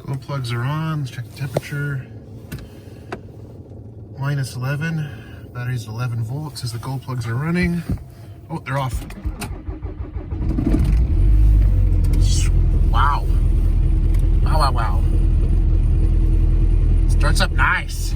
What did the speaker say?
Glow plugs are on. Let's check the temperature. Minus 11. Battery's 11 volts as the glow plugs are running. Oh, they're off. Wow. Wow, wow, wow. Starts up nice.